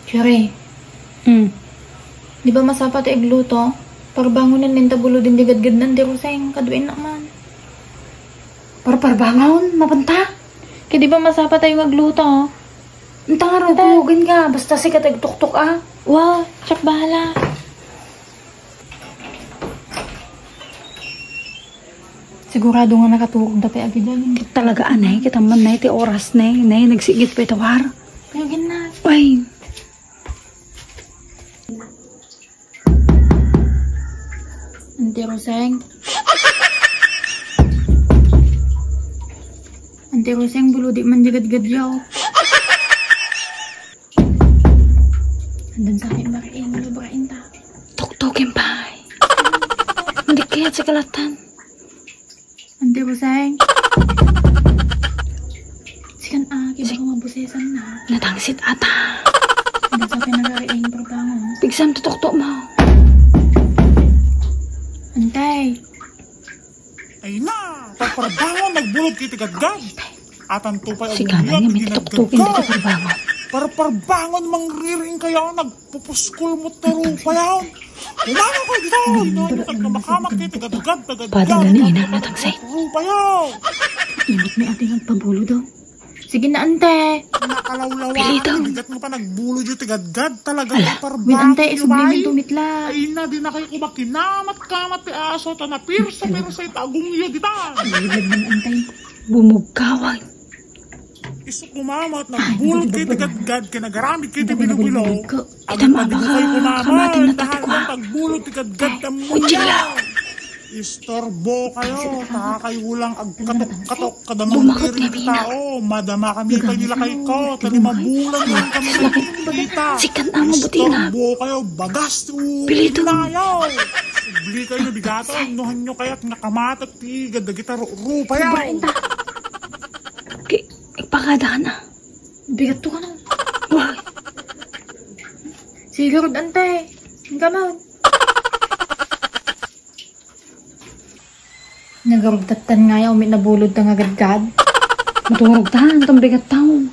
Siyempre. Di ba masapat igluto? Parbangonan minta bulo din digad-gad ng diruseng. Kaduin naman. Parbangon? Mapanta? Kaya di ba masapat tayo magluto? Ang tanga rin ka. Basta sikat tuk-tuk ah. Wow, tsak bahala. Sigurado nga nakaturog na pa agidan. Talaga anay, kita man na iti oras na nay nagsigit pa itawar. Kayagin na. Ay. Ante Roseng. Ante Roseng, bulo di man jagad-gadyaw. Andan sa akin mariin, malubrain ta. Tuk-tukin pa. Hindi kaya sa kalatan. Ante Roseng. Sikan baka mabusesan na. Natangsit ata. Andan sa akin nagariin, parbangon. Bigsan tutok-tok mo. Antay. Ay na! Parbangon, nagbulog kiti gadgad. Atan tupay Si kanan niya may tutok-tukin dito parbangon. Parbangon, mangriring kaya nagpupuskol mo taro pa yan. Umano ko dito! Nagmakamak kiti gadgad. Padala ni inang natangsay. Taro pa yan! Init may ating agpabulo daw. Sige na, ante. Nakalawlawa. Pilito. Bigat mo pa nagbulog yung tigadgad. Talaga Ala, parbangon. Win, ante, isublimin tumitla. Ay na, di na kayo kumakinamat-kamat ti aso. Tanapir sa itagong iyo dita. Lilag man, antay. Bumugkawag. Iso kumamat, nagbulog kayo tigadgad. Kinagaramit kayo ti binubilaw. Kita mabaka kamatin na tatikwa. Tagbulog tigadgad. Kutsilaw. Istorbo kayo, takayulang agkatok-katok Bumakot kadamang ni Bina. tao, madama kami kayo nila kayo ko, talimabulan lang kami nakikita. Sikan ang mabutina. Istorbo kayo, bagas, Pilito. Nayaw. Ibli kayo na bigato, inuhan nyo kayo at nakamatak, tigad na kita, rupa yaw. Ipakada ka na. Bigat to ka na. Wag. Sige, Rod, ante. Ang kamag. Nagarugtatan nga yaw, may nabulod na nga gadgad. Maturog tahan, itong bigat tao.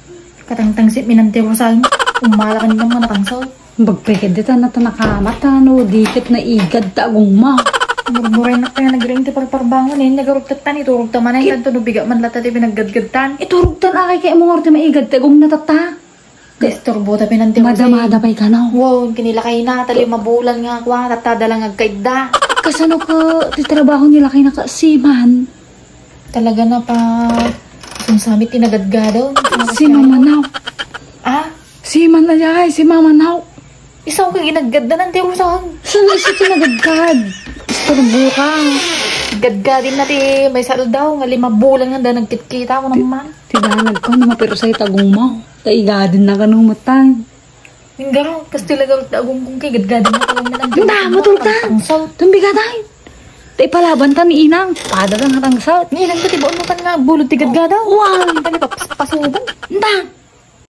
Katangtangsit minante Rosal. Umala ka nilang mga natangsaw. Bagpekid dito na nakamat no, dikit na igad taagong ma. Murmuray na kaya nagring ti parbangon eh. Nagarugtatan, iturog taman ay kanto no biga man lata ti pinaggadgadtan. Iturog tan akay kay mong orte maigad taagong natata. Istorbo ta pinante Rosal. Madamada pa'y ka na. Wow, kinila kayo na, tali mabulan nga kwa, tatada lang agkaida. Kasano ka titrabaho nila kay nakasiman? Talaga na pa, kung samit tinagadgadaw. Si Mama Now. Ah? Si Man na yay, si Mama Now. Isaw kang inaggadda ng tirusang. Saan isa tinagadgad? Istorbo ka. Gadgadin na ti, may saldaw, nga 5 bulan nga da nagkitkita mo naman. Tidanag ka na mapiro sa'y tagong mo. Taigadin na ka nung matang. Yung garo, kasi talaga agong kung kay gadgadin mo ka lang nalang. Hindi, matultan. Tumbi ka tayo. Tay palaban ta ni Inang. Pada lang hatang salt. Ni Inang, pati baon mo ka nga bulod ti gadgadaw. Wow. Hindi pa pasubong. Hindi.